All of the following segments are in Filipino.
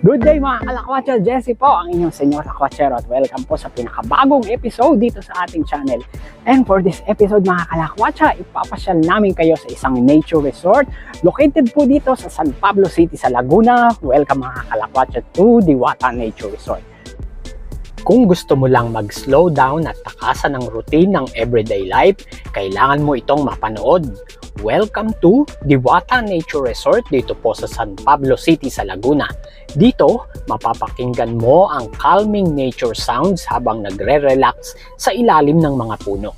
Good day mga kalakwatcher, Jesse po ang inyong Senyor Lakwatchero at welcome po sa pinakabagong episode dito sa ating channel. And for this episode mga kalakwatcher, ipapasyal namin kayo sa isang nature resort located po dito sa San Pablo City sa Laguna. Welcome mga kalakwatcher to Diwata Nature Resort. Kung gusto mo lang mag-slow down at takasan ng routine ng everyday life, kailangan mo itong mapanood. Welcome to Diwata Nature Resort dito po sa San Pablo City sa Laguna. Dito, mapapakinggan mo ang calming nature sounds habang nagre-relax sa ilalim ng mga puno.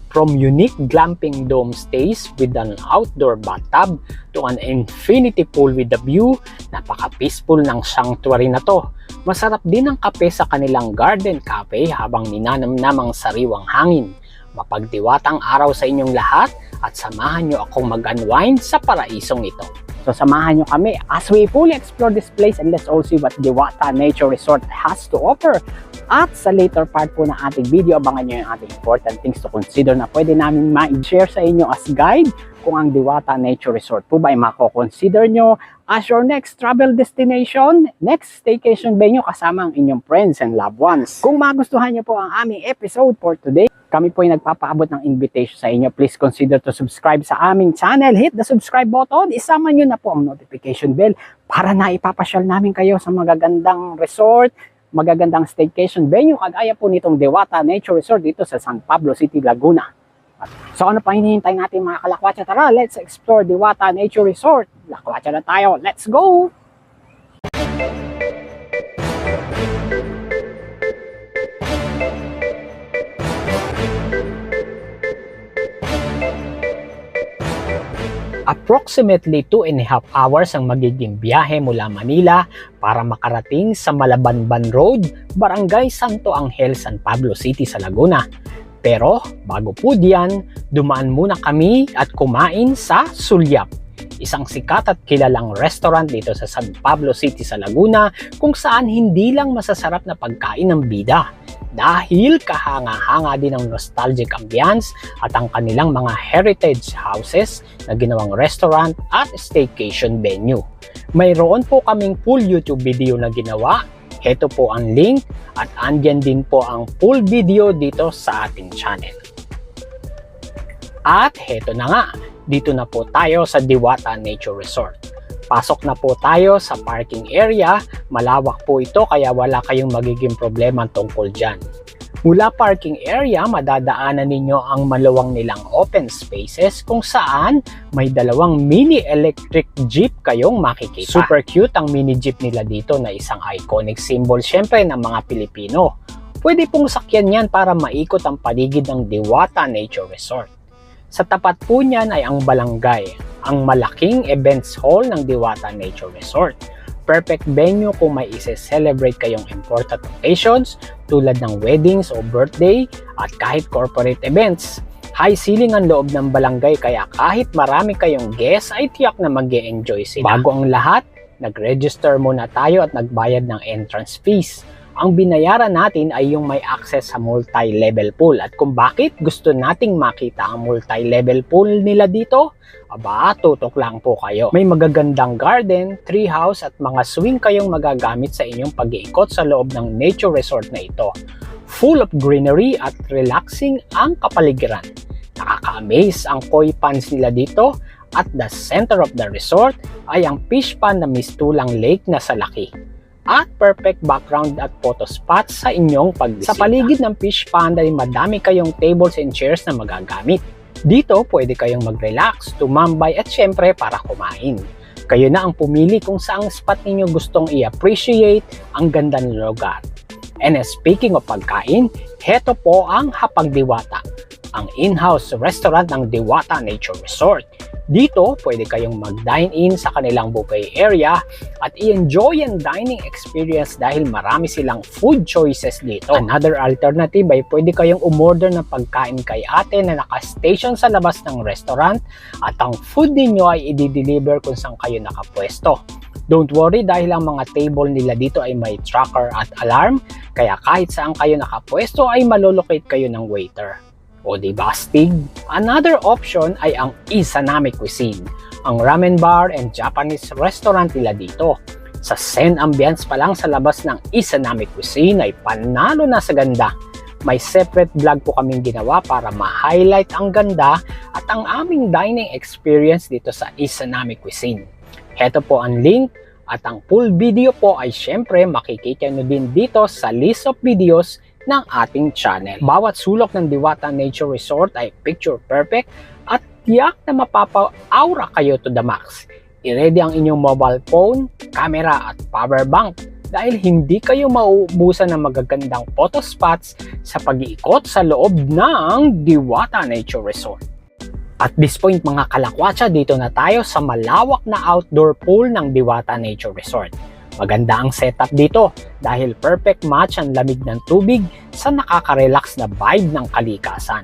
From unique glamping dome stays with an outdoor bathtub to an infinity pool with a view, napaka-peaceful ng sanctuary na to. Masarap din ang kape sa kanilang garden cafe habang ninanamnamang sariwang hangin. Mapagdiwatang araw sa inyong lahat at samahan nyo akong mag-unwind sa paraisong ito. So samahan nyo kami as we fully explore this place and let's all see what Diwata Nature Resort has to offer. At sa later part po ng ating video, abangan nyo yung ating important things to consider na pwede namin ma-share sa inyo as guide kung ang Diwata Nature Resort po ba ay mako-consider nyo as your next travel destination, next staycation venue kasama ang inyong friends and loved ones. Kung magustuhan nyo po ang aming episode for today, kami po ay nagpapaabot ng invitation sa inyo. Please consider to subscribe sa aming channel. Hit the subscribe button. Isama nyo na po ang notification bell para na ipapasyal namin kayo sa magagandang resort, magagandang staycation venue kagaya po nitong Diwata Nature Resort dito sa San Pablo City, Laguna. So ano pa hinihintay natin mga kalakwatsa? Tara, let's explore Diwata Nature Resort. Lakwatsa na tayo. Let's go! Approximately 2.5 hours ang magiging biyahe mula Manila para makarating sa Malabanban Road, Barangay Santo Angel, San Pablo City sa Laguna. Pero bago po diyan, dumaan muna kami at kumain sa Sulyap, isang sikat at kilalang restaurant dito sa San Pablo City sa Laguna kung saan hindi lang masasarap na pagkain ng bida dahil kahanga-hanga din ang nostalgic ambience at ang kanilang mga heritage houses na ginawang restaurant at staycation venue. Mayroon po kaming full YouTube video na ginawa. Heto po ang link at andyan din po ang full video dito sa ating channel. At heto na nga, dito na po tayo sa Diwata Nature Resort. Pasok na po tayo sa parking area. Malawak po ito kaya wala kayong magiging problema tungkol dyan. Mula parking area, madadaanan ninyo ang maluwang nilang open spaces kung saan may dalawang mini electric jeep kayong makikita. Super cute ang mini jeep nila dito na isang iconic symbol syempre ng mga Pilipino. Pwede pong sakyan yan para maikot ang paligid ng Diwata Nature Resort. Sa tapat po niyan ay ang Balangay, ang malaking events hall ng Diwata Nature Resort. Perfect venue kung may ise-celebrate kayong important occasions tulad ng weddings o birthday at kahit corporate events. High ceiling ang loob ng Balangay kaya kahit marami kayong guests ay tiyak na mag-e-enjoy sila. Bago ang lahat, nag-register muna tayo at nagbayad ng entrance fees. Ang binayaran natin ay yung may access sa multi-level pool. At kung bakit gusto nating makita ang multi-level pool nila dito, aba, tutok lang po kayo. May magagandang garden, treehouse at mga swing kayong magagamit sa inyong pag-iikot sa loob ng nature resort na ito. Full of greenery at relaxing ang kapaligiran. Nakaka-amaze ang koi ponds nila dito at the center of the resort ay ang fish pond na mistulang lake na sa laki. At perfect background at photo spots sa inyong pagbisita. Sa paligid ng fish pond ay madami kayong tables and chairs na magagamit. Dito pwede kayong mag-relax, tumambay at syempre para kumain. Kayo na ang pumili kung saang spot ninyo gustong i-appreciate ang ganda ng lugar. And speaking of pagkain, heto po ang Hapag Diwata, ang in-house restaurant ng Diwata Nature Resort. Dito, pwede kayong mag-dine-in sa kanilang buffet area at i-enjoy ang dining experience dahil marami silang food choices dito. Another alternative ay pwede kayong umorder ng pagkain kay ate na naka-station sa labas ng restaurant at ang food ninyo ay i-deliver kung saan kayo nakapwesto. Don't worry dahil ang mga table nila dito ay may tracker at alarm kaya kahit saan kayo nakapwesto ay malolocate kayo ng waiter. O diba astig? Another option ay ang Izanami Cuisine, ang ramen bar and Japanese restaurant nila dito. Sa zen ambience pa lang sa labas ng Izanami Cuisine ay panalo na sa ganda. May separate vlog po kaming ginawa para ma-highlight ang ganda at ang aming dining experience dito sa Izanami Cuisine. Heto po ang link at ang full video po ay syempre makikita nyo din dito sa list of videos ng ating channel. Bawat sulok ng Diwata Nature Resort ay picture perfect at tiyak na mapapa-aura kayo to the max. I-ready ang inyong mobile phone, camera at power bank dahil hindi kayo mauubusan ng magagandang photo spots sa pag-iikot sa loob ng Diwata Nature Resort. At this point mga kalakwatsa, dito na tayo sa malawak na outdoor pool ng Diwata Nature Resort. Maganda ang setup dito dahil perfect match ang lamig ng tubig sa nakaka-relax na vibe ng kalikasan.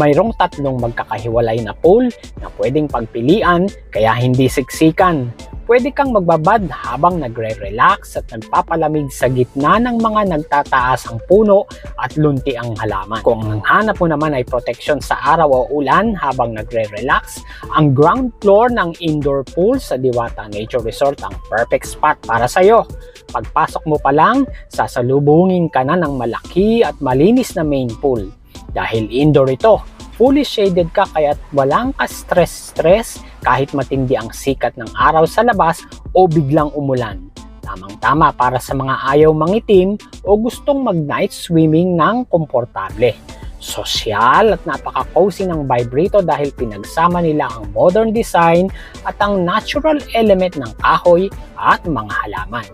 Mayroong tatlong magkakahiwalay na pool na pwedeng pagpilian kaya hindi siksikan. Pwede kang magbabad habang nagre-relax at nagpapalamig sa gitna ng mga nagtataasang puno at lunti ang halaman. Kung ang hanap mo naman ay proteksyon sa araw o ulan habang nagre-relax, ang ground floor ng indoor pool sa Diwata Nature Resort ang perfect spot para sa'yo. Pagpasok mo pa lang, sasalubungin ka na ng malaki at malinis na main pool. Dahil indoor ito, fully shaded ka kaya't walang ka-stress kahit matindi ang sikat ng araw sa labas o biglang umulan. Tamang-tama para sa mga ayaw mangitim o gustong mag-night swimming ng komportable. Sosyal at napaka-cozy ng vibe rito dahil pinagsama nila ang modern design at ang natural element ng kahoy at mga halaman.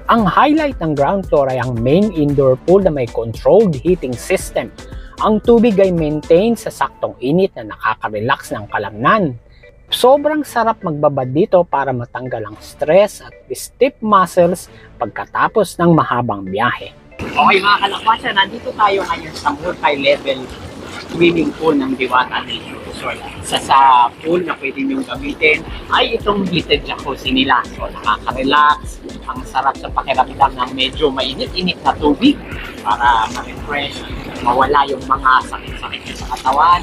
Ang highlight ng ground floor ay ang main indoor pool na may controlled heating system. Ang tubig ay maintained sa saktong init na nakaka-relax ng kalamnan. Sobrang sarap magbabad dito para matanggal ang stress at stiff muscles pagkatapos ng mahabang biyahe. Okay mga kalakwatsa, nandito tayo ngayon sa multi-level swimming pool ng Diwata Nature Resort. Sa pool na pwede nyo gamitin ay itong heated jacuzzi nila. So nakaka-relax, ang sarap sa pakiramdam ng medyo mainit-init na tubig para ma-refresh, mawala yung mga sakit-sakit sa katawan.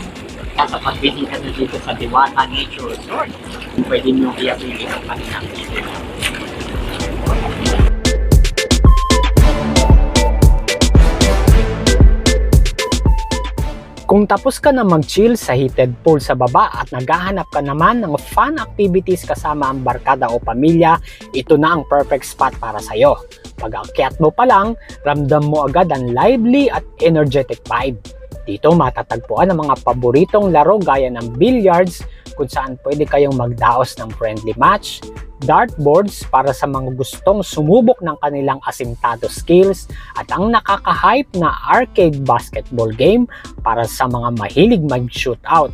Kaya sa pagbisita nyo dito sa Diwata Nature Resort, pwede nyo i-avail ang kanilang video. Kung tapos ka na mag-chill sa heated pool sa baba at naghahanap ka naman ng fun activities kasama ang barkada o pamilya, ito na ang perfect spot para sa'yo. Pag-akyat mo pa lang, ramdam mo agad ang lively at energetic vibe. Dito matatagpuan ang mga paboritong laro gaya ng billiards, kung saan pwede kayong magdaos ng friendly match, dartboards para sa mga gustong sumubok ng kanilang asintado skills, at ang nakaka-hype na arcade basketball game para sa mga mahilig mag-shootout.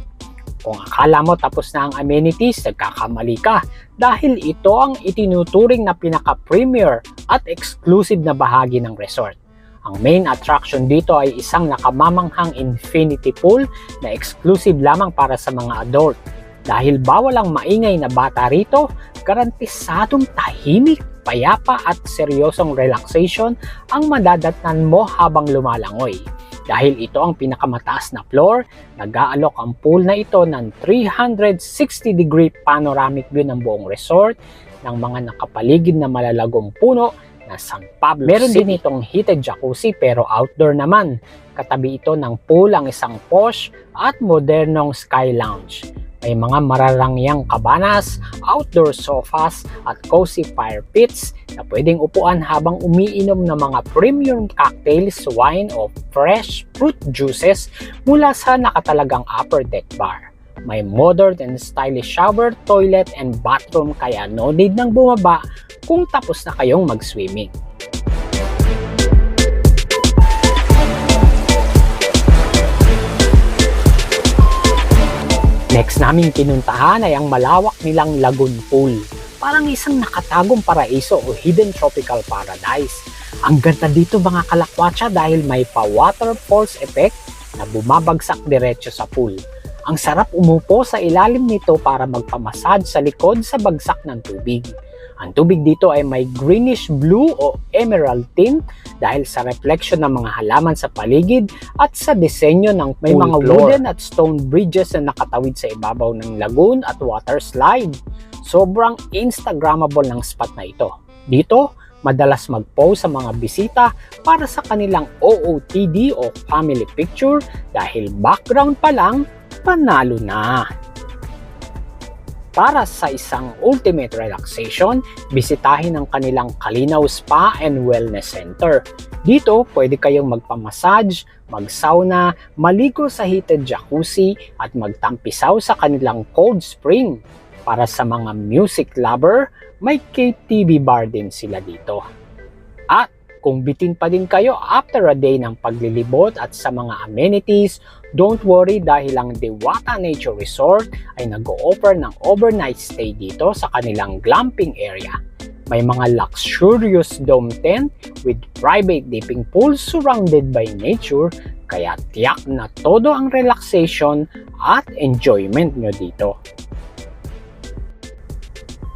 Kung akala mo tapos na ang amenities, nagkakamali ka dahil ito ang itinuturing na pinaka-premier at exclusive na bahagi ng resort. Ang main attraction dito ay isang nakamamanghang infinity pool na exclusive lamang para sa mga adult. Dahil bawal ang maingay na bata rito, garantisadong tahimik, payapa at seryosong relaxation ang madadatnan mo habang lumalangoy. Dahil ito ang pinakamataas na floor, nag-aalok ang pool na ito ng 360-degree panoramic view ng buong resort, ng mga nakapaligid na malalagong puno na San Pablo Meron City. Din itong heated jacuzzi pero outdoor naman. Katabi ito ng pool ang isang posh at modernong sky lounge. May mga mararangyang cabanas, outdoor sofas at cozy fire pits na pwedeng upuan habang umiinom ng mga premium cocktails, wine o fresh fruit juices mula sa nakatalagang upper deck bar. May modern and stylish shower, toilet and bathroom kaya no need nang bumaba kung tapos na kayong mag-swimming. Next naming pinuntahan ay ang malawak nilang lagoon pool. Parang isang nakatagong paraiso o hidden tropical paradise. Ang ganda dito mga kalakwatsa dahil may pa-waterfalls effect na bumabagsak diretso sa pool. Ang sarap umupo sa ilalim nito para magpamassage sa likod sa bagsak ng tubig. Ang tubig dito ay may greenish blue o emerald tint dahil sa reflection ng mga halaman sa paligid at sa disenyo ng may mga floor. Wooden at stone bridges na nakatawid sa ibabaw ng lagoon at water slide. Sobrang instagrammable ng spot na ito. Dito, madalas mag-post sa mga bisita para sa kanilang OOTD o family picture dahil background pa lang, panalo na. Para sa isang ultimate relaxation, bisitahin ang kanilang Kalinaw Spa and Wellness Center. Dito, pwede kayong magpamassage, mag-sauna, maligo sa heated jacuzzi at magtampisaw sa kanilang cold spring. Para sa mga music lover, may KTV bar din sila dito. At kung bitin pa din kayo after a day ng paglilibot at sa mga amenities, don't worry dahil ang Diwata Nature Resort ay nag-o-offer ng overnight stay dito sa kanilang glamping area. May mga luxurious dome tent with private dipping pools surrounded by nature, kaya tiyak na todo ang relaxation at enjoyment nyo dito.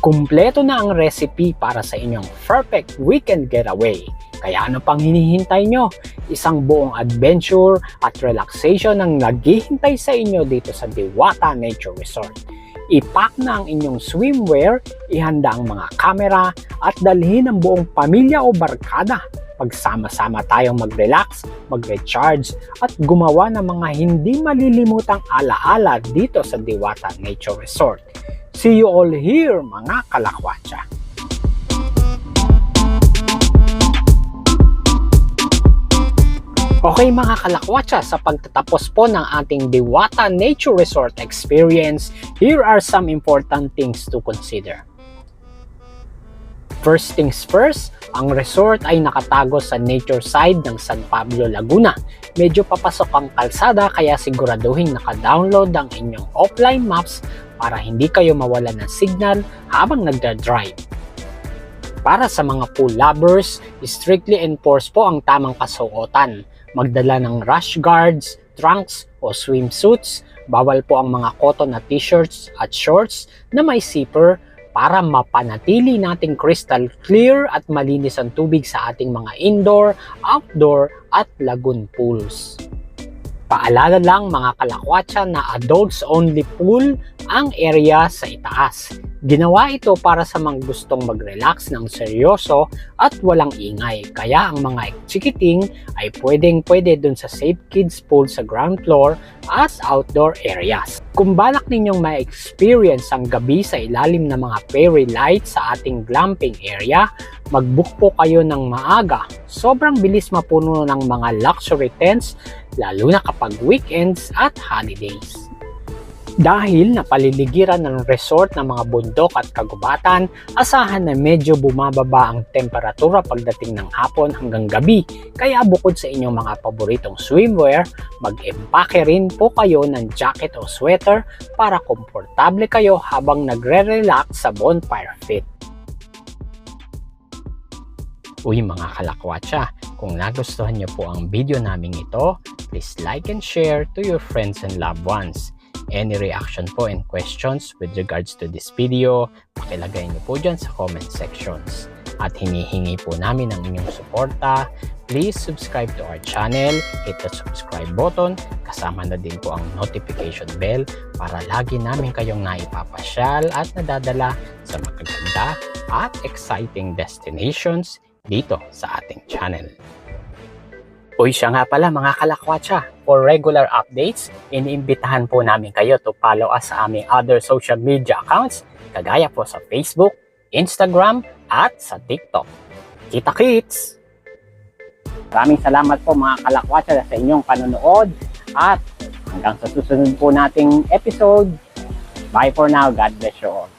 Kumpleto na ang recipe para sa inyong perfect weekend getaway. Kaya ano pang hinihintay nyo? Isang buong adventure at relaxation ang naghihintay sa inyo dito sa Diwata Nature Resort. I-pack na ang inyong swimwear, ihanda ang mga kamera at dalhin ang buong pamilya o barkada. Pagsama-sama tayong mag-relax, mag-recharge at gumawa ng mga hindi malilimutang alaala dito sa Diwata Nature Resort. See you all here mga kalakwatsa! Okay mga kalakwatsa, sa pagtatapos po ng ating Diwata Nature Resort experience, here are some important things to consider. First things first, ang resort ay nakatago sa nature side ng San Pablo, Laguna. Medyo papasok ang kalsada kaya siguraduhin naka-download ang inyong offline maps para hindi kayo mawalan ng signal habang nagda-drive. Para sa mga pool lovers, strictly enforce po ang tamang kasuotan. Magdala ng rash guards, trunks o swimsuits. Bawal po ang mga cotton na t-shirts at shorts na may zipper para mapanatili nating crystal clear at malinis ang tubig sa ating mga indoor, outdoor at lagoon pools. Paalala lang mga kalakwatsa na adults only pool ang area sa itaas. Ginawa ito para sa mga gustong mag-relax ng seryoso at walang ingay. Kaya ang mga chikiting ay pwede dun sa Safe Kids Pool sa ground floor at outdoor areas. Kung balak ninyong ma-experience ang gabi sa ilalim ng mga fairy lights sa ating glamping area, mag-book po kayo ng maaga. Sobrang bilis mapuno ng mga luxury tents lalo na kapag weekends at holidays. Dahil napaliligiran ng resort ng mga bundok at kagubatan, asahan na medyo bumababa ang temperatura pagdating ng hapon hanggang gabi. Kaya bukod sa inyong mga paboritong swimwear, mag-empake rin po kayo ng jacket o sweater para komportable kayo habang nagre-relax sa bonfire pit. Uy mga kalakwatsa, kung nagustuhan niyo po ang video naming ito, please like and share to your friends and loved ones. Any reaction po and questions with regards to this video, pakilagay niyo po dyan sa comment sections. At hinihingi po namin ang inyong suporta. Please subscribe to our channel, hit the subscribe button, kasama na din po ang notification bell para lagi namin kayong naipapasyal at nadadala sa magaganda at exciting destinations dito sa ating channel. Uy, siya nga pala mga kalakwatsa, for regular updates, iniimbitahan po namin kayo to follow us sa aming other social media accounts, kagaya po sa Facebook, Instagram, at sa TikTok. Kita-kits! Maraming salamat po mga kalakwatsa sa inyong panonood at hanggang sa susunod po nating episode. Bye for now. God bless you all.